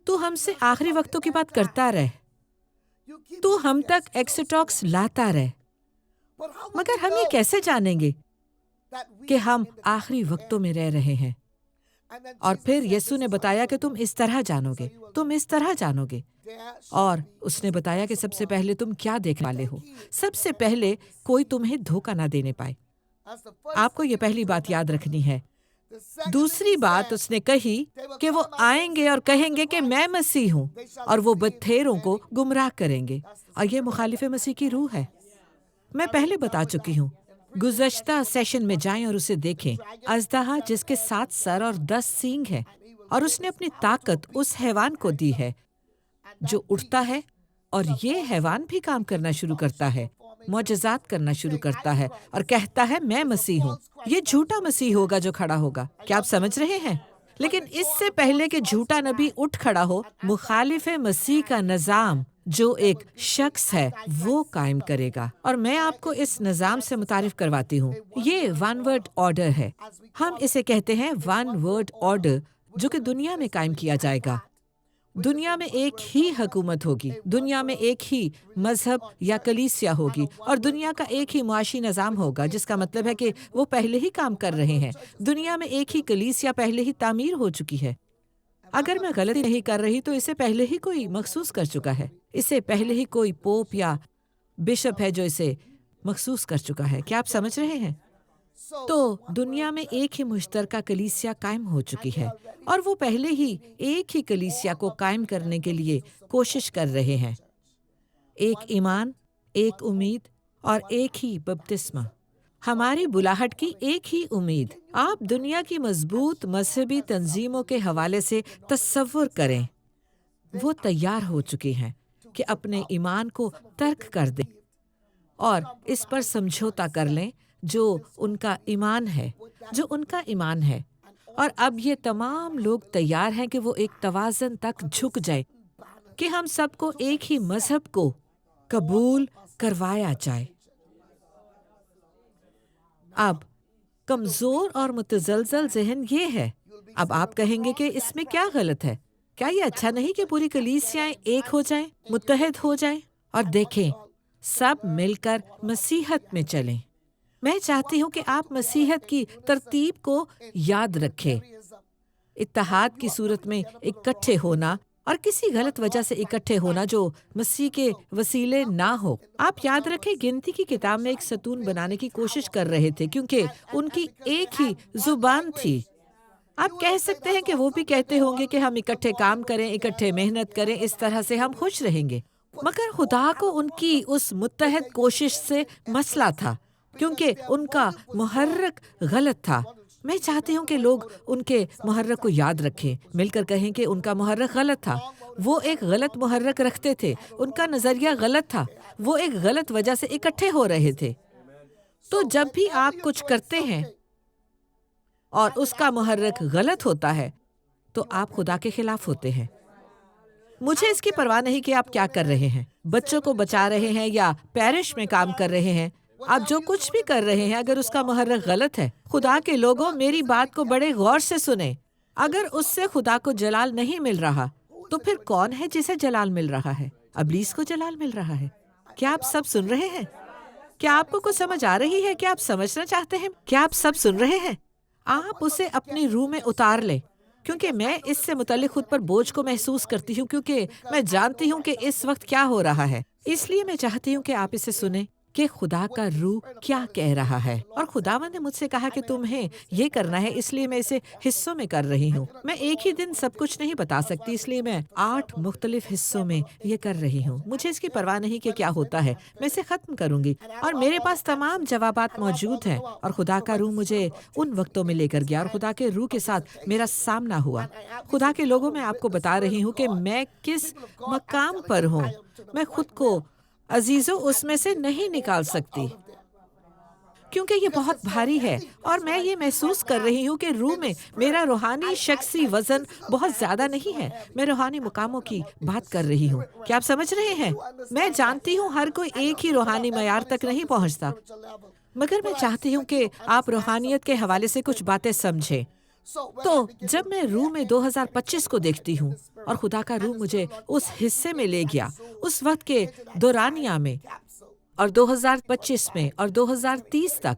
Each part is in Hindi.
तू हमसे आखिरी वक्तों की बात करता रहे, तू हम तक एक्सटॉक्स लाता रहे, मगर हम ये कैसे जानेंगे कि हम आखिरी वक्तों में रह रहे हैं? और फिर यीशु ने बताया कि तुम इस तरह जानोगे, तुम इस तरह जानोगे। और उसने बताया कि सबसे पहले तुम क्या देखने वाले हो। सबसे पहले कोई तुम्हें धोखा ना देने पाए। आपको ये पहली बात याद रखनी है। दूसरी बात उसने कही कि वो आएंगे और कहेंगे कि मैं मसीह हूँ, और वो बत्थेरों को गुमराह करेंगे। और ये मुखालिफ मसीह की रूह है। मैं पहले बता चुकी हूँ। गुज़श्ता सेशन में जाएं और उसे देखें। अजदहा जिसके 7 सर और 10 सींग हैं, और उसने अपनी ताकत उस हैवान को दी है जो उठता है, और ये हैवान भी काम करना शुरू करता है, मौजज़ात करना शुरू करता है और कहता है मैं मसीह हूँ। ये झूठा मसीह होगा जो खड़ा होगा। क्या आप समझ रहे हैं? लेकिन इससे पहले कि झूठा नबी उठ खड़ा हो, मुखालिफ मसीह का निज़ाम जो एक शख्स है वो कायम करेगा। और मैं आपको इस निज़ाम से मुतारिफ करवाती हूँ। ये वन वर्ड ऑर्डर है। हम इसे कहते हैं वन वर्ड ऑर्डर, जो कि दुनिया में कायम किया जाएगा। दुनिया में एक ही हुकूमत होगी, दुनिया में एक ही मजहब या कलीसिया होगी, और दुनिया का एक ही मुआशी निज़ाम होगा, जिसका मतलब है कि वो पहले ही काम कर रहे हैं। दुनिया में एक ही कलीसिया पहले ही तामीर हो चुकी है। अगर मैं गलती नहीं कर रही तो इसे पहले ही कोई मखसूस कर चुका है। इसे पहले ही कोई पोप या बिशप है जो इसे मखसूस कर चुका है। क्या आप समझ रहे हैं? तो दुनिया में एक ही मुश्तरका कलीसिया कायम हो चुकी है, और वो पहले ही एक ही कलीसिया को कायम करने के लिए कोशिश कर रहे हैं। एक ईमान, एक उम्मीद और एक ही बपतिस्मा। हमारी बुलाहट की एक ही उम्मीद। आप दुनिया की मजबूत मजहबी तंजीमों के हवाले से तस्वुर करें। वो तैयार हो चुकी हैं कि अपने ईमान को तर्क कर दें और इस पर समझौता कर लें जो उनका ईमान है, जो उनका ईमान है। और अब ये तमाम लोग तैयार हैं कि वो एक तवाज़न तक झुक जाए कि हम सबको एक ही मजहब को कबूल करवाया जाए। अब कमज़ोर और मुतज़लज़ल ज़हन ये है। अब आप कहेंगे कि इसमें क्या गलत है? क्या ये अच्छा नहीं कि पूरी कलीसियाएं एक हो जाएं, मुत्तहद हो जाएं? और देखें, सब मिलकर मसीहत में चलें। मैं चाहती हूँ कि आप मसीहत की तरतीब को याद रखें। इत्तेहाद की सूरत में इकट्ठे होना, और किसी गलत वजह से इकट्ठे होना जो मसीह के वसीले ना हो। आप याद रखें, गिनती की किताब में एक सतून बनाने की कोशिश कर रहे थे क्योंकि उनकी एक ही जुबान थी। आप कह सकते हैं कि वो भी कहते होंगे कि हम इकट्ठे काम करें, इकट्ठे मेहनत करें, इस तरह से हम खुश रहेंगे। मगर खुदा को उनकी उस मुत्तहद कोशिश से मसला था क्योंकि उनका मुहर्रक गलत था। मैं चाहती हूँ कि लोग उनके मुहर्रक को याद रखें, मिलकर कहें कि उनका मुहर्रक गलत था। वो एक गलत मुहर्रक रखते थे, उनका नज़रिया गलत था, वो एक गलत वजह से इकट्ठे हो रहे थे। तो जब भी आप कुछ करते हैं और उसका मुहर्रक गलत होता है, तो आप खुदा के खिलाफ होते हैं। मुझे इसकी परवाह नहीं कि आप क्या कर रहे हैं, बच्चों को बचा रहे हैं या पैरिश में काम कर रहे हैं। आप जो कुछ भी कर रहे हैं, अगर उसका मुहर्रक गलत है, खुदा के लोगों, मेरी बात को बड़े गौर से सुने। अगर उससे खुदा को जलाल नहीं मिल रहा, तो फिर कौन है जिसे जलाल मिल रहा है? इब्लीस को जलाल मिल रहा है। क्या आप सब सुन रहे हैं? क्या आपको कुछ समझ आ रही है? क्या आप समझना चाहते हैं? क्या आप सब सुन रहे हैं? आप उसे अपनी रूह में उतार लें, क्योंकि मैं इससे मुतल्लिक खुद पर बोझ को महसूस करती हूँ, क्योंकि मैं जानती हूँ कि इस वक्त क्या हो रहा है। इसलिए मैं चाहती हूँ कि आप इसे सुने कि खुदा का रूह क्या कह रहा है। और खुदावंद ने मुझसे कहा कि तुम्हें ये करना है, इसलिए मैं इसे हिस्सों में कर रही हूँ। मैं एक ही दिन सब कुछ नहीं बता सकती, इसलिए मैं 8 मुख्तलिफ हिस्सों में ये कर रही हूँ। मुझे इसकी परवाह नहीं कि क्या होता है, मैं इसे ख़त्म करूँगी और मेरे पास तमाम जवाबात मौजूद हैं। और खुदा का रूह मुझे उन वक्तों में लेकर गया और खुदा के रूह के साथ मेरा सामना हुआ। खुदा के लोगों, मैं आपको बता रही हूँ कि मैं किस मकाम पर हूँ। मैं खुद को अजीजों उसमें से नहीं निकाल सकती, क्योंकि ये बहुत भारी है और मैं ये महसूस कर रही हूँ कि रूह में मेरा रूहानी शख्सी वजन बहुत ज्यादा नहीं है। मैं रूहानी मुकामों की बात कर रही हूँ। क्या आप समझ रहे हैं? मैं जानती हूँ हर कोई एक ही रूहानी मयार तक नहीं पहुँचता, मगर मैं चाहती हूँ कि आप रूहानियत के हवाले से कुछ बातें समझें। तो जब मैं रूह में 2025 को देखती हूँ, और खुदा का रूह मुझे उस हिस्से में ले गया, उस वक्त के दौरानिया में, और 2025 में और 2030 तक।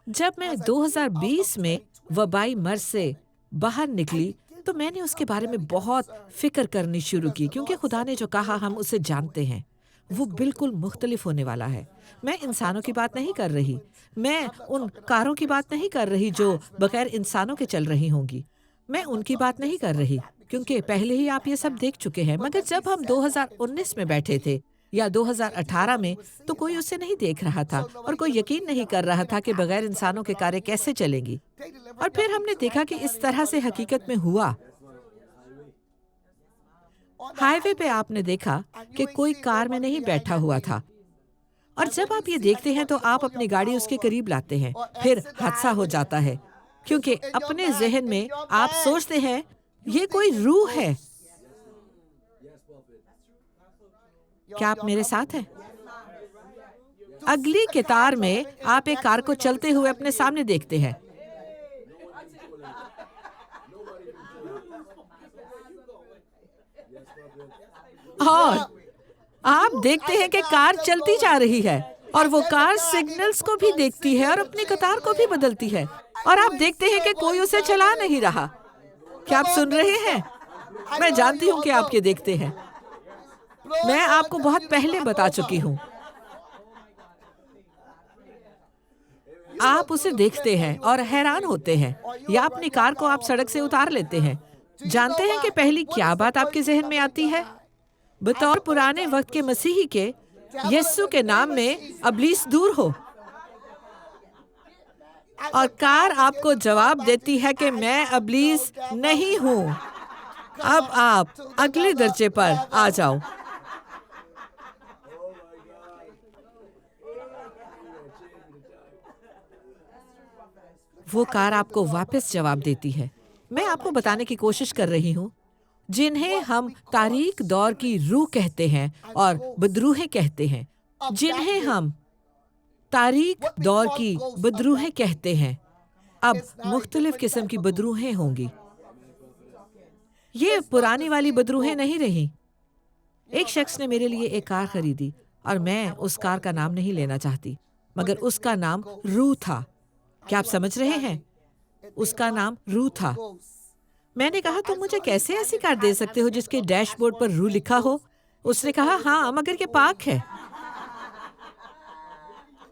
जब मैं 2020 में वबाई मर्ज से बाहर निकली तो मैंने उसके बारे में बहुत फिक्र करनी शुरू की, क्योंकि खुदा ने जो कहा हम उसे जानते हैं, वो बिल्कुल मुख्तलिफ होने वाला है। मैं इंसानों की बात नहीं कर रही, मैं उन कारों की बात नहीं कर रही जो बगैर इंसानों के चल रही होंगी, मैं उनकी बात नहीं कर रही, क्योंकि पहले ही आप ये सब देख चुके हैं। मगर जब हम 2019 में बैठे थे या 2018 में, तो कोई उसे नहीं देख रहा था और कोई यकीन नहीं कर रहा था कि बगैर इंसानों के कार्य कैसे चलेंगी। और फिर हमने देखा कि इस तरह से हकीकत में हुआ। हाईवे पे आपने देखा कि कोई कार में नहीं बैठा हुआ था, और जब आप ये देखते हैं तो आप अपनी गाड़ी उसके करीब लाते हैं, फिर हादसा हो जाता है, क्योंकि अपने जहन में आप सोचते हैं ये कोई रूह है। क्या आप मेरे साथ हैं? अगली कतार में आप एक कार को चलते हुए अपने सामने देखते हैं, और आप देखते हैं कि कार चलती जा रही है, और वो कार सिग्नल्स को भी देखती है और अपनी कतार को भी बदलती है, और आप देखते हैं कि कोई उसे चला नहीं रहा। क्या आप सुन रहे हैं? मैं जानती हूं कि आप ये देखते हैं। मैं आपको बहुत पहले बता चुकी हूं। आप उसे देखते हैं और हैरान होते हैं, या अपनी कार को आप सड़क से उतार लेते हैं। जानते हैं कि पहली क्या बात आपके जहन में आती है? बतौर पुराने वक्त के मसीही के, यीशु के नाम में अबलीस दूर हो। और कार आपको जवाब देती है कि मैं अबलीस नहीं हूं। अब आप अगले दर्जे पर आ जाओ। वो कार आपको वापस जवाब देती है। मैं आपको बताने की कोशिश कर रही हूँ, जिन्हें हम तारीख दौर की रूह कहते हैं और बदरूहें कहते हैं, जिन्हें हम तारीख दौर की बदरूहें कहते हैं, अब मुख्तलिफ किस्म की बदरूहें होंगी। ये पुरानी वाली बदरूहें नहीं रही। एक शख्स ने मेरे लिए एक कार खरीदी, और मैं उस कार का नाम नहीं लेना चाहती, मगर उसका नाम रूह था। क्या आप समझ रहे हैं? उसका नाम रूह था। मैंने कहा, तुम मुझे कैसे ऐसी कार दे सकते हो जिसके डैशबोर्ड पर रूह लिखा हो? उसने कहा, हाँ, मगर ये पाक है।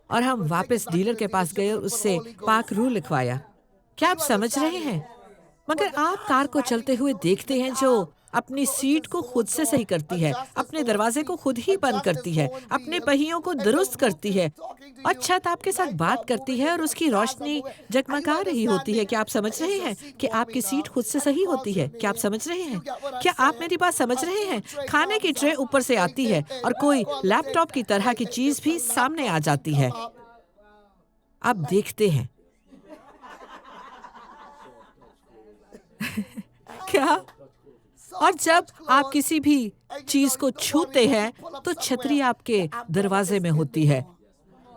और हम वापस डीलर के पास गए और उससे पाक रूह लिखवाया। क्या आप समझ रहे हैं? मगर आप कार को चलते हुए देखते हैं जो अपनी सीट को खुद से सही करती है, अपने दरवाजे को खुद ही बंद करती है, अपने पहियों को दुरुस्त करती है, और छत आपके साथ बात करती है और उसकी रोशनी जगमगा रही होती है। क्या आप समझ रहे हैं कि आपकी सीट खुद से सही होती है? क्या आप समझ रहे हैं? क्या आप मेरी बात समझ रहे हैं? खाने की ट्रे ऊपर से आती है और कोई लैपटॉप की तरह की चीज भी सामने आ जाती है। आप देखते हैं क्या? और जब आप किसी भी चीज को छूते हैं तो छतरी आपके दरवाजे में होती है,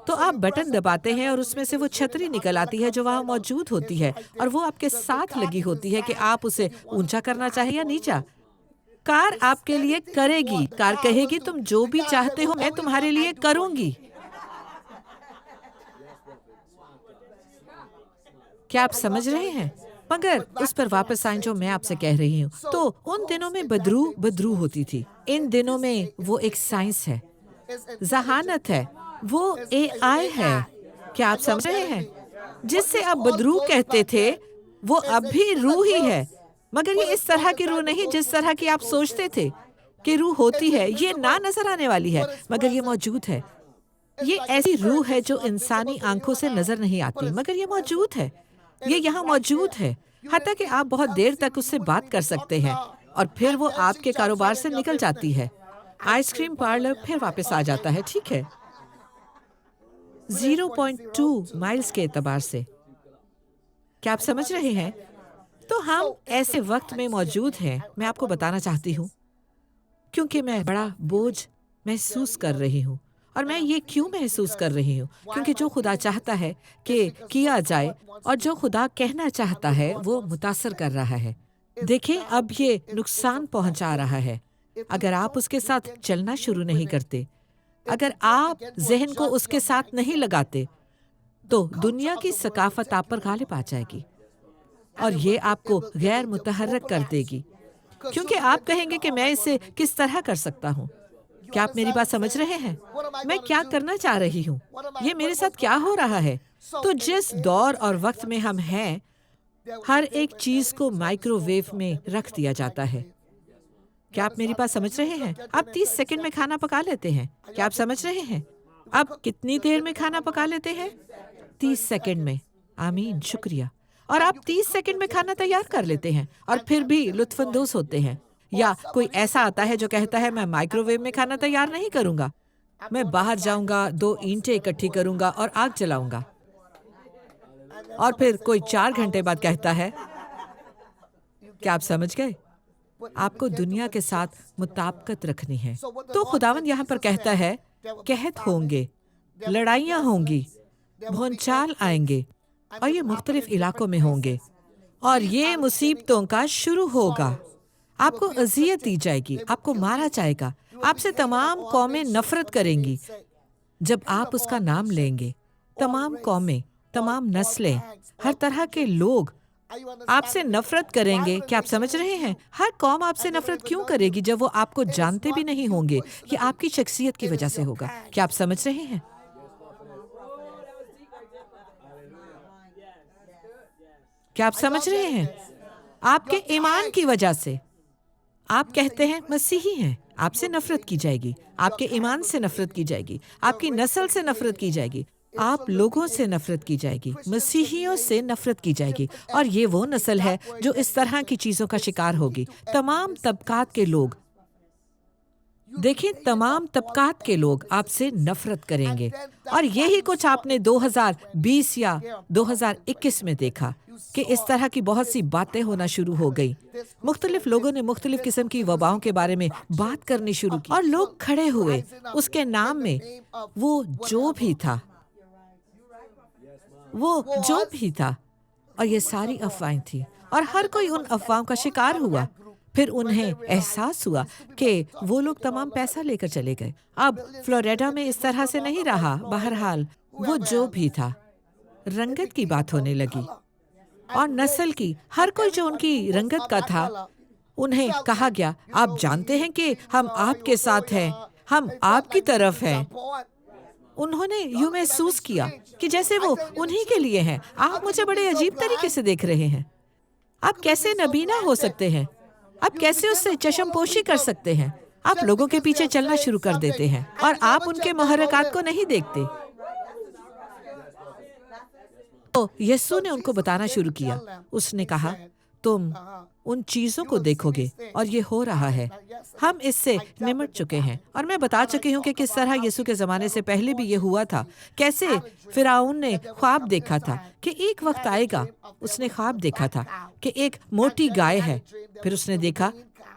तो आप बटन दबाते हैं और उसमें से वो छतरी निकल आती है जो वहाँ मौजूद होती है, और वो आपके साथ लगी होती है कि आप उसे ऊंचा करना चाहें या नीचा। कार आपके लिए करेगी। कार कहेगी, तुम जो भी चाहते हो मैं तुम्हारे लिए करूंगी। क्या आप समझ रहे हैं? मगर उस पर वापस आए जो मैं आपसे कह रही हूँ, तो उन दिनों में बदरू होती थी। इन दिनों में वो एक साइंस है, जहानत है, वो AI है। क्या आप समझ रहे हैं? जिससे आप बदरू कहते थे, वो अब भी रूह ही है, मगर ये इस तरह की रूह नहीं जिस तरह की आप सोचते थे कि रूह होती है। ये ना नजर आने वाली है, मगर ये मौजूद है। ये ऐसी रूह है जो इंसानी आंखों से नजर नहीं आती, मगर ये मौजूद है। ये यहाँ मौजूद है, हत्ता कि आप बहुत देर तक उससे बात कर सकते हैं, और फिर वो आपके कारोबार से निकल जाती है। आइसक्रीम पार्लर फिर वापस आ जाता है, ठीक है, 0.2 माइल्स के एतबार से। क्या आप समझ रहे हैं? तो हम ऐसे वक्त में मौजूद हैं। मैं आपको बताना चाहती हूँ, क्योंकि मैं बड़ा बोझ महसूस कर रही हूँ। और मैं ये क्यों महसूस कर रही हूँ? क्योंकि जो खुदा चाहता है कि किया जाए और जो खुदा कहना चाहता है वो मुतासर कर रहा है। देखें, अब ये नुकसान पहुंचा रहा है अगर आप उसके साथ चलना शुरू नहीं करते, अगर आप जहन को उसके साथ नहीं लगाते, तो दुनिया की सकाफत आप पर गालिब आ जाएगी और ये आपको गैर मुतहर्रक कर देगी, क्योंकि आप कहेंगे कि मैं इसे किस तरह कर सकता हूँ। क्या आप मेरी बात समझ रहे हैं? मैं क्या करना चाह रही हूँ? ये मेरे साथ क्या हो रहा है? तो जिस दौर और वक्त में हम हैं, हर एक चीज को माइक्रोवेव में रख दिया जाता है। क्या आप मेरी बात समझ रहे हैं? आप 30 सेकंड में खाना पका लेते हैं। क्या आप समझ रहे हैं? आप कितनी देर में खाना पका लेते हैं? 30 सेकंड में। आमीन, शुक्रिया। और आप 30 सेकंड में खाना तैयार कर लेते हैं और फिर भी लुत्फानंदोज होते हैं। या कोई ऐसा आता है जो कहता है मैं माइक्रोवेव में खाना तैयार नहीं करूंगा, मैं बाहर जाऊंगा, 2 ईंटें इकट्ठी करूंगा और आग जलाऊंगा। और फिर कोई 4 घंटे बाद कहता है, क्या आप समझ गए? आपको दुनिया के साथ मुताबकत रखनी है। तो खुदावंद यहाँ पर कहता है, कहत होंगे, लड़ाइयाँ होंगी, भूचाल आएंगे और ये मुख्तलिफ इलाकों में होंगे और ये मुसीबतों का शुरू होगा। आपको अजियत दी जाएगी, आपको मारा जाएगा, आपसे तमाम कौमें नफरत करेंगी जब आप उसका नाम लेंगे। तमाम कौमें, तमाम नस्लें, हर तरह के लोग आपसे नफरत करेंगे। क्या आप समझ रहे हैं? हर कौम आपसे नफरत क्यों करेगी जब वो आपको जानते भी नहीं होंगे? ये आपकी शख्सियत की वजह से होगा। क्या आप समझ रहे हैं? क्या आप समझ रहे हैं? आपके ईमान की वजह से। आप कहते हैं मसीही हैं, आपसे नफरत की जाएगी, आपके ईमान से नफरत की जाएगी, आपकी नस्ल से नफरत की जाएगी, आप लोगों से नफरत की जाएगी, मसीहियों से नफरत की जाएगी। और ये वो नस्ल है जो इस तरह की चीजों का शिकार होगी। तमाम तबकात के लोग, देखिए, तमाम तबकात के लोग आपसे नफरत करेंगे। और यही कुछ आपने 2020 या 2021 में देखा कि इस तरह की बहुत सी बातें होना शुरू हो गई। मुख्तलिफ लोगों ने मुख्तलिफ किस्म की वबाओं के बारे में बात करनी शुरू की और लोग खड़े हुए उसके नाम में। वो जो भी था, और ये सारी अफवाहें थी और हर कोई उन अफवाहों का शिकार हुआ। फिर उन्हें एहसास हुआ कि वो लोग तमाम पैसा लेकर चले गए। अब फ्लोरिडा में इस तरह से नहीं रहा। बहरहाल वो जो भी था, रंगत की बात होने लगी और नस्ल की। हर कोई जो उनकी रंगत का था, उन्हें कहा गया, आप जानते हैं कि हम आपके साथ हैं, हम आपकी तरफ हैं। उन्होंने यूं महसूस किया कि जैसे वो उन्हीं के लिए हैं। आप मुझे बड़े अजीब तरीके से देख रहे हैं। आप कैसे नबीना हो सकते हैं? आप कैसे उससे चश्मपोशी कर सकते हैं? आप लोगों के पीछे चलना शुरू कर देते हैं और आप उनके मुहर्रकात को नहीं देखते। तो यीशु ने उनको बताना शुरू किया। उसने कहा, तुम उन चीजों को देखोगे और ये हो रहा है। हम इससे निमट चुके हैं और मैं बता चुकी हूँ कि किस तरह यीशु के ज़माने से पहले भी ये हुआ था। कैसे फिरौन ने ख्वाब देखा था कि एक वक्त आएगा। उसने ख्वाब देखा था कि एक मोटी गाय है, फिर उसने देखा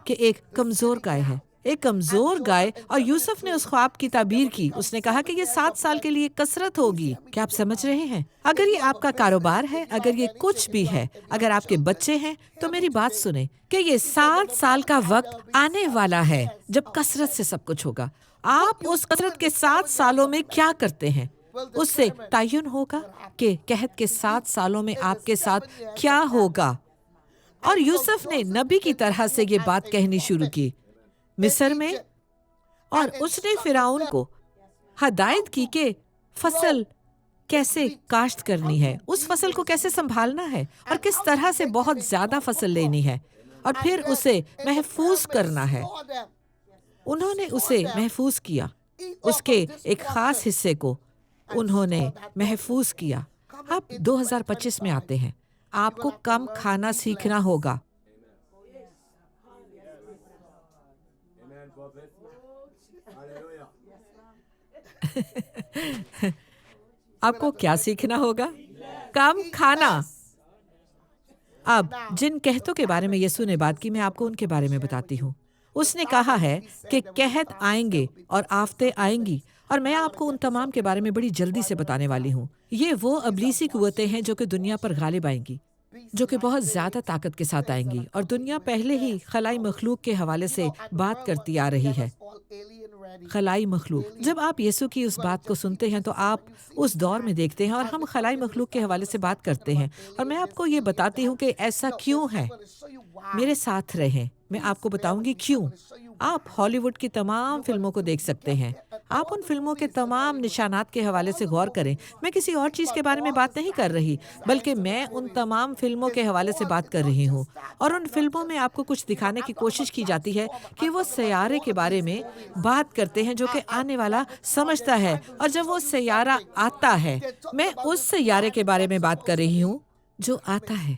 कि एक कमज़ोर गाय है, एक कमज़ोर गाय। और यूसुफ ने उस ख्वाब की ताबीर की। उसने कहा कि ये 7 साल के लिए कसरत होगी। क्या आप समझ रहे हैं? अगर ये आपका कारोबार है, अगर ये कुछ भी है, अगर आपके बच्चे हैं, तो मेरी बात सुने कि ये 7 साल का वक्त आने वाला है जब कसरत से सब कुछ होगा। आप उस कसरत के 7 सालों में क्या करते हैं, उससे तयन होगा कि कहत के 7 सालों में आपके साथ क्या होगा। और यूसुफ ने नबी की तरह से ये बात कहनी शुरू की मिस्र में, और उसने फिरौन को हदायत की कि फसल कैसे काश्त करनी है, उस फसल को कैसे संभालना है और किस तरह से बहुत ज्यादा फसल लेनी है और फिर उसे महफूज करना है। उन्होंने उसे महफूज किया, उसके एक खास हिस्से को उन्होंने महफूज किया। अब 2025 में आते हैं, आपको कम खाना सीखना होगा। आपको क्या सीखना होगा? कम खाना। अब जिन कहतों के बारे में यीशु ने बात की, मैं आपको उनके बारे में बताती हूँ। उसने कहा है कि कहत आएंगे और आफतें आएंगी, और मैं आपको उन तमाम के बारे में बड़ी जल्दी से बताने वाली हूँ। ये वो अबलीसी कुव्वतें हैं जो कि दुनिया पर गालिब आएंगी। जो कि बहुत ज़्यादा ताकत के साथ आएंगी, और दुनिया पहले ही खलाई मखलूक के हवाले से बात करती आ रही है। खलाई मखलूक, जब आप यीशु की उस बात को सुनते हैं तो आप उस दौर में देखते हैं, और हम खलाई मखलूक के हवाले से बात करते हैं। और मैं आपको ये बताती हूँ कि ऐसा क्यों है। मेरे साथ रहें, मैं आपको बताऊंगी क्यों। आप हॉलीवुड की तमाम फिल्मों को देख सकते हैं। आप उन फिल्मों के तमाम निशानात के हवाले से गौर करें। मैं किसी और चीज़ के बारे में बात नहीं कर रही, बल्कि मैं उन तमाम फिल्मों के हवाले से बात कर रही हूँ। और उन फिल्मों में आपको कुछ दिखाने की कोशिश की जाती है कि वो सैयारे के बारे में बात करते हैं जो कि आने वाला समझता है। और जब वो सैयारा आता है, मैं उस सैयारे के बारे में बात कर रही हूँ जो आता है,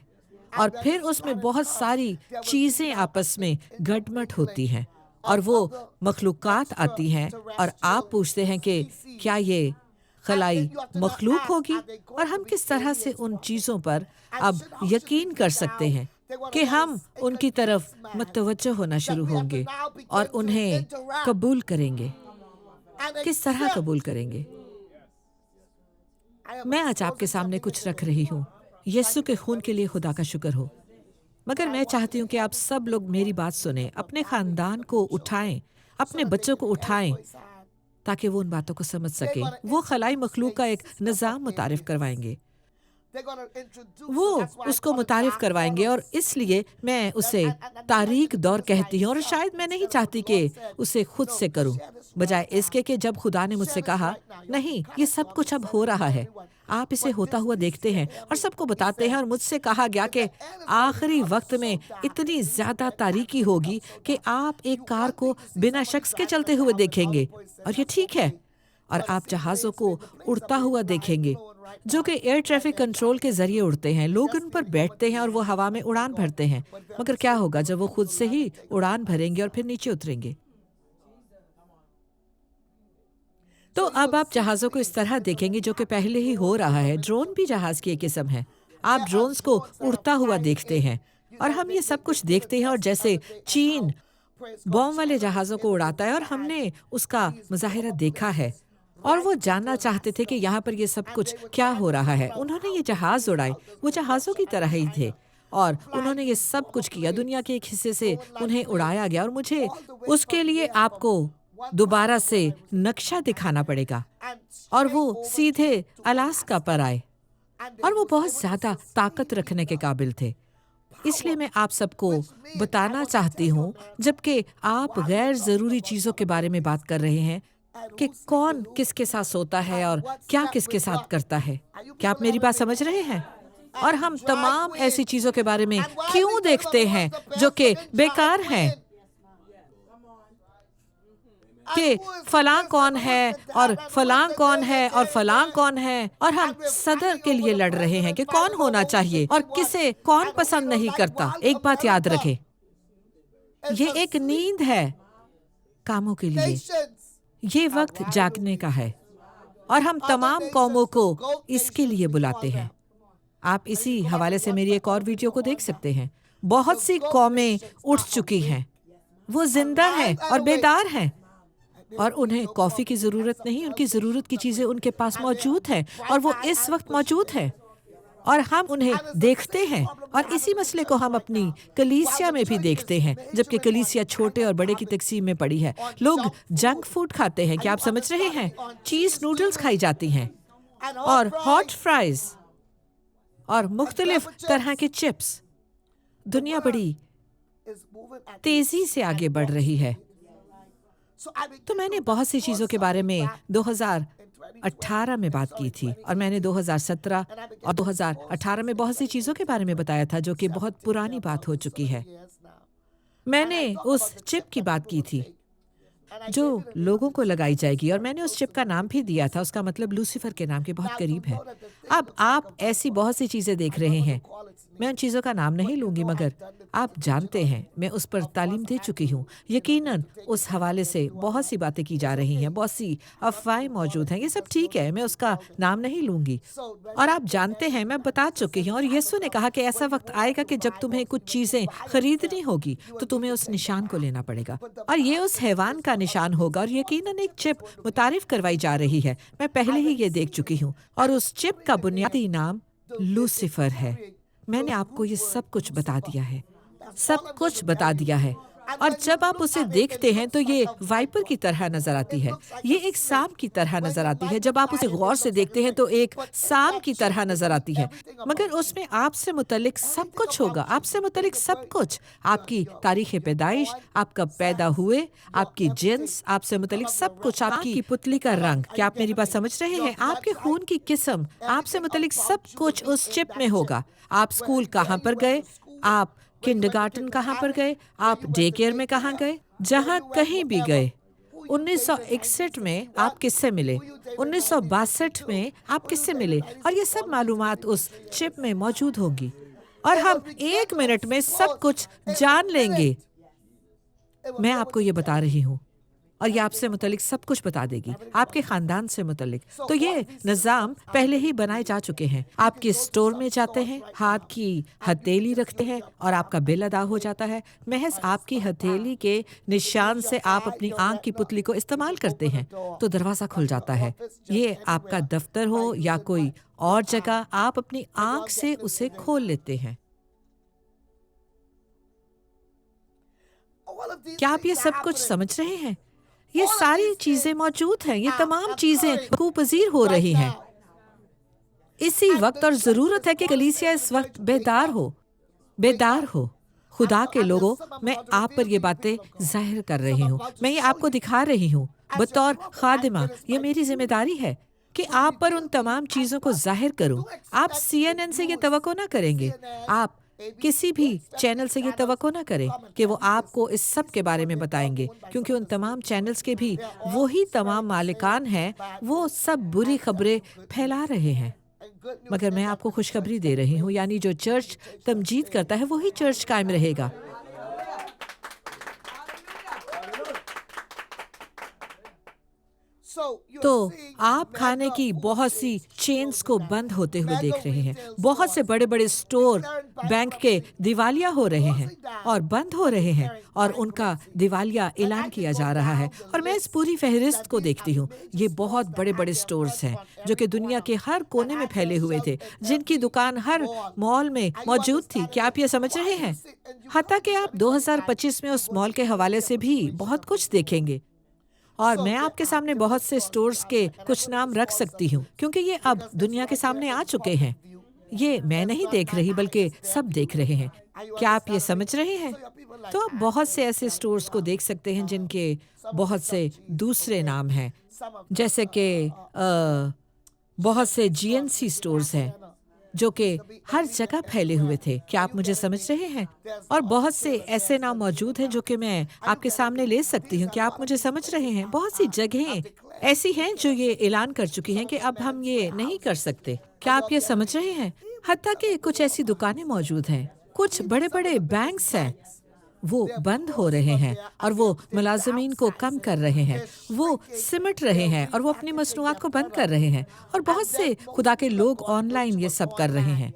और फिर उसमें बहुत सारी चीज़ें आपस में गड़मड़ होती हैं, और वो मखलूक़ात आती हैं, और आप पूछते हैं कि क्या ये खलाई मखलूक होगी। और हम किस तरह से उन चीज़ों पर अब यकीन कर सकते हैं कि हम उनकी तरफ मुतवज्जो होना शुरू होंगे और उन्हें कबूल करेंगे। किस तरह कबूल करेंगे? मैं आज आपके सामने कुछ रख रही हूँ। यीशु के खून के लिए खुदा का शुक्र हो। मगर मैं चाहती हूँ कि आप सब लोग मेरी बात सुने, अपने खानदान को उठाएं, अपने बच्चों को उठाएं, ताकि वो उन बातों को समझ सकें। वो खलाई मखलूक का एक निज़ाम मुतारिफ करवाएंगे, वो उसको मुतारिफ करवाएंगे, और इसलिए मैं उसे तारीख दौर कहती हूँ। और शायद मैं नहीं चाहती कि उसे खुद से करूँ, बजाय इसके कि जब खुदा ने मुझसे कहा, नहीं, ये सब कुछ अब हो रहा है, आप इसे होता हुआ देखते हैं और सबको बताते हैं। और मुझसे कहा गया कि आखिरी वक्त में इतनी ज़्यादा तारीकी होगी कि आप एक कार को बिना शख्स के चलते हुए देखेंगे, और ये ठीक है। और आप जहाज़ों को उड़ता हुआ देखेंगे, जो कि एयर ट्रैफिक कंट्रोल के जरिए उड़ते हैं। लोग उन पर बैठते हैं और वो हवा में उड़ान भरते हैं। मगर क्या होगा जब वो खुद से ही उड़ान भरेंगे और फिर नीचे उतरेंगे? तो अब आप जहाज़ों को इस तरह देखेंगे, जो कि पहले ही हो रहा है। ड्रोन भी जहाज़ की एक किस्म है। आप ड्रोन्स को उड़ता हुआ देखते हैं, और हम ये सब कुछ देखते हैं। और जैसे चीन बॉम्ब वाले जहाज़ों को उड़ाता है, और हमने उसका मुजाहिरा देखा है, और वो जानना चाहते थे कि यहाँ पर ये सब कुछ क्या हो रहा है। उन्होंने ये जहाज़ उड़ाए, वो जहाज़ों की तरह ही थे, और उन्होंने ये सब कुछ किया। दुनिया के एक हिस्से से उन्हें उड़ाया गया, और मुझे उसके लिए आपको दोबारा से नक्शा दिखाना पड़ेगा। और वो सीधे अलास्का पर आए, और वो बहुत ज़्यादा ताकत रखने के काबिल थे। इसलिए मैं आप सबको बताना चाहती हूँ, जबकि आप गैर ज़रूरी चीज़ों के बारे में बात कर रहे हैं, कि कौन किसके साथ सोता है और क्या किसके साथ करता है। क्या आप मेरी बात समझ रहे हैं? और हम तमाम ऐसी चीज़ों के बारे में क्यों देखते हैं जो कि बेकार हैं, कि फलां कौन है और फलां कौन है और फलां कौन है, और हम सदर के लिए लड़ रहे हैं कि कौन होना चाहिए और किसे कौन पसंद नहीं करता। एक बात याद रखें, ये एक नींद है कामों के लिए। ये वक्त जागने का है, और हम तमाम कौमों को इसके लिए बुलाते हैं। आप इसी हवाले से मेरी एक और वीडियो को देख सकते हैं। बहुत सी कौमें उठ चुकी हैं, वो जिंदा हैं और बेदार हैं, और उन्हें कॉफ़ी की ज़रूरत नहीं, उनकी ज़रूरत की चीज़ें उनके पास मौजूद हैं, और वो इस वक्त मौजूद हैं, और हम उन्हें देखते हैं। और इसी मसले को हम अपनी कलीसिया में भी देखते हैं, जबकि कलीसिया छोटे और बड़े की तकसीम में पड़ी है। लोग जंक फूड खाते हैं, क्या आप समझ रहे हैं? चीज़ नूडल्स खाई जाती हैं, और हॉट फ्राइज़, और मुख्तलिफ तरह के चिप्स। दुनिया बड़ी तेज़ी से आगे बढ़ रही है। तो मैंने बहुत सी चीज़ों के बारे में 2018 में बात की थी, और मैंने 2017 और 2018 में बहुत सी चीज़ों के बारे में बताया था जो कि बहुत पुरानी बात हो चुकी है। मैंने उस चिप की बात की थी जो लोगों को लगाई जाएगी, और मैंने उस चिप का नाम भी दिया था। उसका मतलब लूसीफर के नाम के बहुत करीब है। अब आप ऐसी बहुत सी चीज़ें देख रहे हैं, मैं उन चीज़ों का नाम नहीं लूँगी, मगर आप जानते हैं मैं उस पर तालीम दे चुकी हूँ। यकीनन उस हवाले से बहुत सी बातें की जा रही हैं, बहुत सी अफवाहें मौजूद हैं। ये सब ठीक है, मैं उसका नाम नहीं लूँगी। और आप जानते हैं मैं बता चुकी हूँ, और यीशु ने कहा कि ऐसा वक्त आएगा कि जब तुम्हें कुछ चीज़ें खरीदनी होगी तो तुम्हें उस निशान को लेना पड़ेगा, और ये उस हैवान का निशान होगा। और यकीनन एक चिप मुतारिफ करवाई जा रही है, मैं पहले ही ये देख चुकी हूँ, और उस चिप का बुनियादी नाम लूसीफर है। मैंने आपको ये सब कुछ बता दिया है, सब कुछ बता दिया है। और जब आप उसे देखते हैं तो ये वाइपर की तरह नजर आती है, ये एक सांप की तरह नजर आती है। जब आप उसे गौर से देखते हैं तो एक सांप की तरह नजर आती है, मगर उसमें आपसे मुतल्लिक सब कुछ होगा, आपसे मुतल्लिक सब कुछ, आपकी तारीख पैदाइश, आप कब पैदा हुए, आपकी जिन्स, आपसे मुतल्लिक सब कुछ, आपकी पुतली का रंग, क्या आप मेरी बात समझ रहे हैं, आपके खून की किस्म, आपसे मुतल्लिक सब कुछ उस चिप में होगा। आप स्कूल कहाँ पर गए, आप किंडरगार्टन कहाँ पर गए, आप डे केयर में कहाँ गए, जहाँ कहीं भी गए। 1961 में आप किससे मिले, 1962 में आप किससे मिले, और ये सब मालूमात उस चिप में मौजूद होंगी। और हम 1 मिनट में सब कुछ जान लेंगे। मैं आपको ये बता रही हूँ, और ये आपसे मुतल्लिक सब कुछ बता देगी, आपके खानदान से मुतल्लिक। तो ये निज़ाम पहले ही बनाए जा चुके हैं। आपके स्टोर में जाते हैं, हाथ की हथेली रखते हैं और आपका बिल अदा हो जाता है। महज आपकी हथेली के निशान से आप अपनी आंख की पुतली को इस्तेमाल करते हैं तो दरवाज़ा खुल जाता है। ये आपका दफ्तर हो या कोई और जगह, आप अपनी आंख से उसे खोल लेते हैं। क्या आप ये सब कुछ समझ रहे हैं? ये सारी चीजें मौजूद हैं, ये तमाम चीजें कुपजीर हो रही हैं इसी वक्त, और जरूरत है कि कलीसिया इस वक्त बेदार हो, बेदार हो। खुदा के लोगों, मैं आप पर ये बातें जाहिर कर रही हूँ, मैं ये आपको दिखा रही हूँ बतौर खादिमा। ये मेरी जिम्मेदारी है कि आप पर उन तमाम चीज़ों को जाहिर करूँ। आप CNN से ये तवक्को ना करेंगे, आप किसी भी चैनल से ये तवक्को ना करें कि वो आपको इस सब के बारे में बताएंगे, क्योंकि उन तमाम चैनल्स के भी वही तमाम मालिकान हैं, वो सब बुरी खबरें फैला रहे हैं। मगर मैं आपको खुशखबरी दे रही हूँ, यानी जो चर्च तमजीद करता है वही चर्च कायम रहेगा। तो आप खाने की बहुत सी चेन्स को बंद होते हुए देख रहे हैं, बहुत से बड़े बड़े स्टोर बैंक के दिवालिया हो रहे हैं और बंद हो रहे हैं, और उनका दिवालिया ऐलान किया जा रहा है। और मैं इस पूरी फहरिस्त को देखती हूँ, ये बहुत बड़े बड़े स्टोर्स हैं जो कि दुनिया के हर कोने में फैले हुए थे, जिनकी दुकान हर मॉल में मौजूद थी। क्या आप ये समझ रहे हैं? हत्ता कि आप 2025 में उस मॉल के हवाले से भी बहुत कुछ देखेंगे। और मैं आपके सामने बहुत से स्टोर्स के कुछ नाम रख सकती हूँ, क्योंकि ये अब दुनिया के सामने आ चुके हैं। ये मैं नहीं देख रही, बल्कि सब देख रहे हैं। क्या आप ये समझ रहे हैं? तो आप बहुत से ऐसे स्टोर्स को देख सकते हैं जिनके बहुत से दूसरे नाम हैं, जैसे कि बहुत से GNC स्टोर्स हैं जो कि हर जगह फैले हुए थे। क्या आप मुझे समझ रहे हैं? और बहुत से ऐसे नाम मौजूद हैं जो कि मैं आपके सामने ले सकती हूँ। क्या आप मुझे समझ रहे हैं? बहुत सी जगहें ऐसी हैं जो ये ऐलान कर चुकी हैं कि अब हम ये नहीं कर सकते। क्या आप ये समझ रहे हैं? हत्ता कि कुछ ऐसी दुकानें मौजूद हैं, कुछ बड़े बड़े बैंक्स हैं, वो बंद हो रहे हैं और वो मुलाजमीन को कम कर रहे हैं, वो सिमट रहे हैं और वो अपनी मसनूआत को बंद कर रहे हैं, और बहुत से खुदा के लोग ऑनलाइन ये सब कर रहे हैं।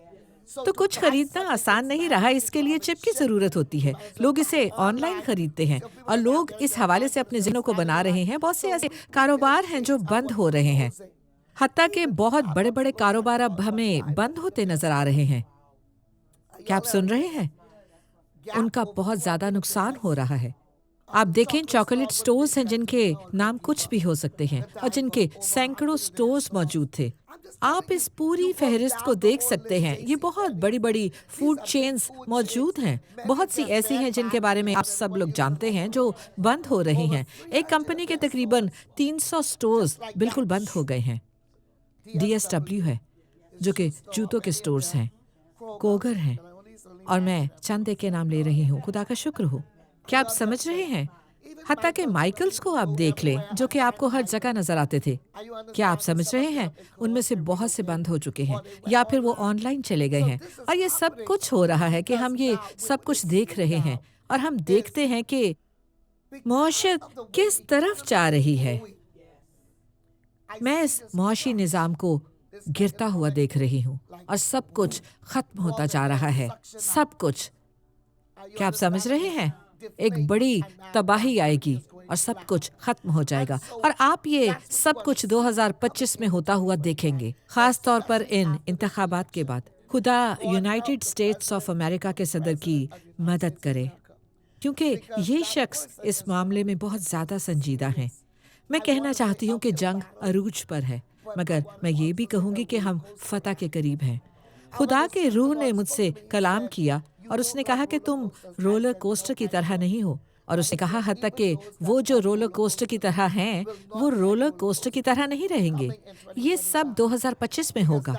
तो कुछ खरीदना आसान नहीं रहा, इसके लिए चिप की ज़रूरत होती है। लोग इसे ऑनलाइन खरीदते हैं और लोग इस हवाले से अपने ज़हनों को बना रहे हैं। बहुत से ऐसे कारोबार हैं जो बंद हो रहे हैं, हत्ता कि बहुत बड़े बड़े कारोबार अब हमें बंद होते नजर आ रहे हैं। क्या आप सुन रहे हैं? उनका बहुत ज़्यादा नुकसान हो रहा है। आप देखें, चॉकलेट स्टोर्स हैं जिनके नाम कुछ भी हो सकते हैं और जिनके सैकड़ों स्टोर्स मौजूद थे। आप इस पूरी फहरिस्त को देख सकते हैं। ये बहुत बड़ी बड़ी फूड चेन्स मौजूद हैं। बहुत सी ऐसी हैं जिनके बारे में आप सब लोग जानते हैं जो बंद हो रही हैं। एक कंपनी के तकरीबन 300 स्टोर्स बिल्कुल बंद हो गए हैं। DSW है जो कि जूतों के स्टोर्स हैं, कोगर हैं, और मैं चंद के नाम ले रही हूँ, खुदा का शुक्र हो। क्या आप समझ रहे हैं? हत्ता कि माइकल्स को आप देख लें जो कि आपको हर जगह नजर आते थे। क्या आप समझ रहे हैं? उनमें से बहुत से बंद हो चुके हैं या फिर वो ऑनलाइन चले गए हैं। और ये सब कुछ हो रहा है कि हम ये सब कुछ देख रहे हैं और हम देखते हैं कि मौशत किस तरफ जा रही है। मैं इस मुआशी निज़ाम को गिरता हुआ देख रही हूँ और सब कुछ खत्म होता जा रहा है, सब कुछ। क्या आप समझ रहे हैं? एक बड़ी तबाही आएगी और सब कुछ खत्म हो जाएगा, और आप ये सब कुछ 2025 में होता हुआ देखेंगे, खास तौर पर इन इंतखाबात के बाद। खुदा यूनाइटेड स्टेट्स ऑफ अमेरिका के सदर की मदद करे, क्योंकि ये शख्स इस मामले में बहुत ज़्यादा संजीदा हैं। मैं कहना चाहती हूँ कि जंग अरूज पर है, मगर मैं ये भी कहूँगी कि हम फतह के करीब हैं। खुदा के रूह ने मुझसे कलाम किया और उसने कहा कि तुम रोलर कोस्टर की तरह नहीं हो। और उसने कहा हत्ता कि वो जो रोलर कोस्टर की तरह हैं, वो रोलर कोस्टर की तरह नहीं रहेंगे। ये सब 2025 में होगा,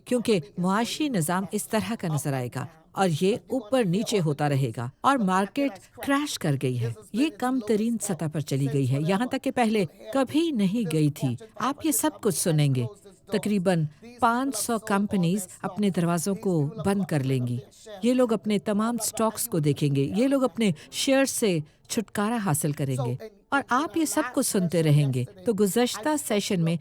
क्योंकि मुआशी निज़ाम इस तरह का नजर आएगा और ये ऊपर नीचे होता रहेगा और मार्केट क्रैश कर गई है। ये कम तरीन सतह पर चली गई है, यहाँ तक कि पहले कभी नहीं गई थी। आप ये सब कुछ सुनेंगे। तकरीबन 500 कंपनीज अपने दरवाज़ों को बंद कर लेंगी। ये लोग अपने तमाम स्टॉक्स को देखेंगे। ये लोग अपने शेयर से छुटकारा हासिल करेंगे और आप ये सब कुछ सुनते रहेंगे। तो गुज़श्ता सेशन में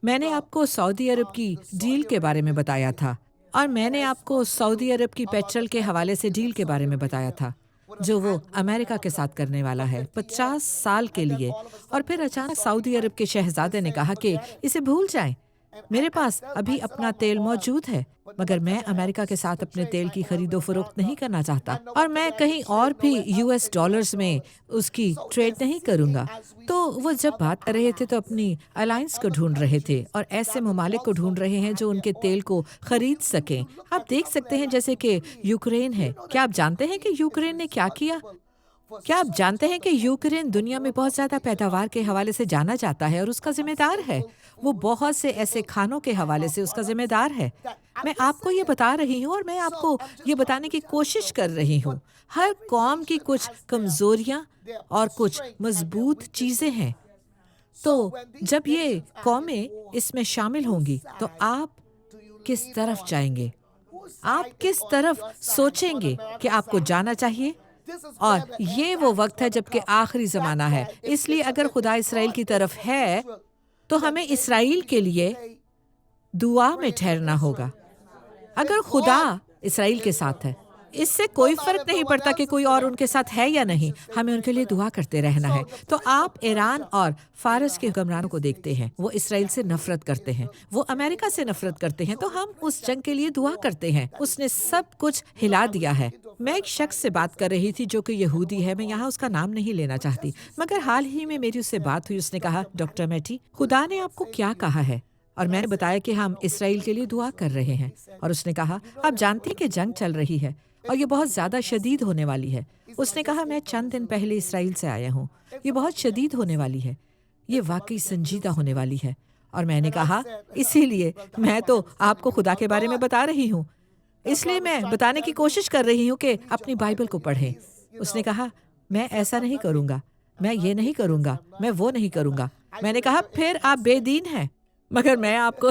मैंने आपको सऊदी अरब की डील के बारे में बताया था और मैंने आपको सऊदी अरब की पेट्रोल के हवाले से डील के बारे में बताया था, जो वो अमेरिका के साथ करने वाला है 50 साल के लिए। और फिर अचानक सऊदी अरब के शहजादे ने कहा कि इसे भूल जाएं, मेरे पास अभी अपना तेल मौजूद है, मगर मैं अमेरिका के साथ अपने तेल की खरीदो फरोख्त नहीं करना चाहता और मैं कहीं और भी यूएस डॉलर्स में उसकी ट्रेड नहीं करूंगा। तो वो जब बात कर रहे थे तो अपनी अलायंस को ढूंढ रहे थे और ऐसे ममालिक को ढूंढ रहे हैं जो उनके तेल को खरीद सकें। आप देख सकते हैं जैसे कि यूक्रेन है। क्या आप जानते हैं कि यूक्रेन ने क्या किया? क्या आप जानते हैं कि यूक्रेन दुनिया में बहुत ज़्यादा पैदावार के हवाले से जाना जाता है और उसका जिम्मेदार है। वो बहुत से ऐसे खानों के हवाले से उसका जिम्मेदार है। मैं आपको ये बता रही हूँ और मैं आपको ये बताने की कोशिश कर रही हूँ। हर कौम की कुछ कमज़ोरियाँ और कुछ मजबूत चीज़ें हैं। तो जब ये कौमें इसमें शामिल होंगी तो आप किस तरफ जाएंगे? आप किस तरफ सोचेंगे कि आपको जाना चाहिए? और ये वो वक्त है जबकि आखिरी ज़माना है। इसलिए अगर खुदा इसराइल की तरफ है तो हमें इसराइल के लिए दुआ में ठहरना होगा। अगर खुदा इसराइल के साथ है, इससे कोई फर्क नहीं पड़ता कि कोई और उनके साथ है या नहीं, हमें उनके लिए दुआ करते रहना है। तो आप ईरान और फारस के हुक्मरानों को देखते हैं, वो इसराइल से नफरत करते हैं, वो अमेरिका से नफरत करते हैं। तो हम उस जंग के लिए दुआ करते हैं। उसने सब कुछ हिला दिया है। मैं एक शख्स से बात कर रही थी जो कि यहूदी है, मैं यहाँ उसका नाम नहीं लेना चाहती, मगर हाल ही में मेरी उससे बात हुई। उसने कहा, डॉक्टर मैटी, खुदा ने आपको क्या कहा है? और मैंने बताया कि हम इसराइल के लिए दुआ कर रहे हैं। और उसने कहा, आप जानती हैं कि जंग चल रही है और ये बहुत ज़्यादा शदीद होने वाली है। उसने कहा, मैं चंद दिन पहले इसराइल से आया हूँ, ये बहुत शदीद होने वाली है, ये वाकई संजीदा होने वाली है। और मैंने कहा, इसीलिए मैं तो आपको खुदा के बारे में बता रही हूँ, इसलिए मैं बताने की कोशिश कर रही हूँ कि अपनी बाइबल को पढ़ें। उसने कहा, मैं ऐसा नहीं करूँगा, मैं ये नहीं करूँगा, मैं वो नहीं करूँगा। मैंने कहा, फिर आप बेदीन हैं। मगर मैं आपको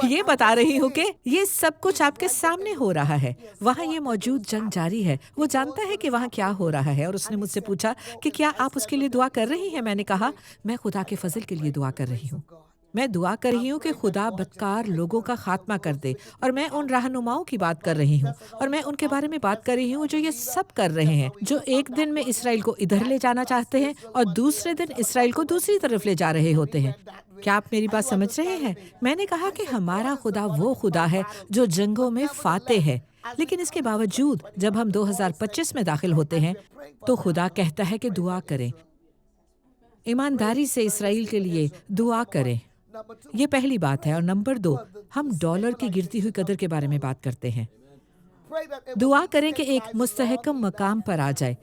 ये बता रही हूँ कि ये सब कुछ आपके सामने हो रहा है। वहाँ ये मौजूद जंग जारी है। वो जानता है कि वहाँ क्या हो रहा है। और उसने मुझसे पूछा कि क्या आप उसके लिए दुआ कर रही हैं? मैंने कहा, मैं खुदा के फजल के लिए दुआ कर रही हूँ। मैं दुआ कर रही हूँ कि खुदा बदकार लोगों का खात्मा कर दे। और मैं उन रहनुमाओं की बात कर रही हूँ और मैं उनके बारे में बात कर रही हूँ जो ये सब कर रहे हैं, जो एक दिन में इसराइल को इधर ले जाना चाहते हैं और दूसरे दिन इसराइल को दूसरी तरफ ले जा रहे होते हैं। क्या आप मेरी बात समझ रहे हैं? मैंने कहा कि हमारा खुदा वो खुदा है जो जंगों में फातेह है। लेकिन इसके बावजूद जब हम 2025 में दाखिल होते हैं तो खुदा कहता है कि दुआ करें, ईमानदारी से इसराइल के लिए दुआ करें। ये पहली बात है। और नंबर 2, हम डॉलर की गिरती हुई कदर के बारे में बात करते हैं। दुआ करें कि एक मुस्तहकम मकाम पर आ जाए,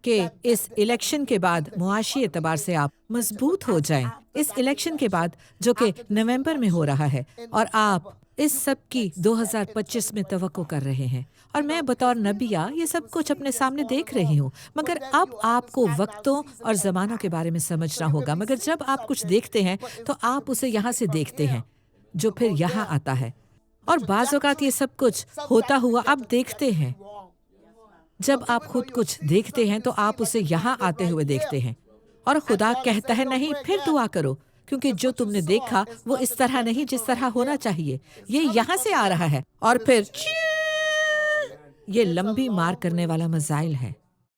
कि इस इलेक्शन के बाद मुआशी एतबार से आप मजबूत हो जाएं। इस इलेक्शन के बाद जो कि नवंबर में हो रहा है और आप इस सब की 2025 में तवक्को कर रहे हैं। और मैं बतौर नबिया ये सब कुछ अपने सामने देख रही हूँ। मगर अब आपको वक्तों और ज़मानों के बारे में समझना होगा। मगर जब आप कुछ देखते हैं तो आप उसे यहाँ से देखते हैं, जो फिर यहाँ आता है। और बाज़ औक़ात ये सब कुछ होता हुआ आप देखते हैं। जब आप खुद कुछ देखते हैं तो आप उसे यहाँ आते हुए देखते हैं। और खुदा कहता है, नहीं, फिर दुआ करो, क्योंकि जो तुमने देखा वो इस तरह नहीं जिस तरह होना चाहिए। ये यहाँ से आ रहा है और फिर ये लंबी मार करने वाला मिसाइल है।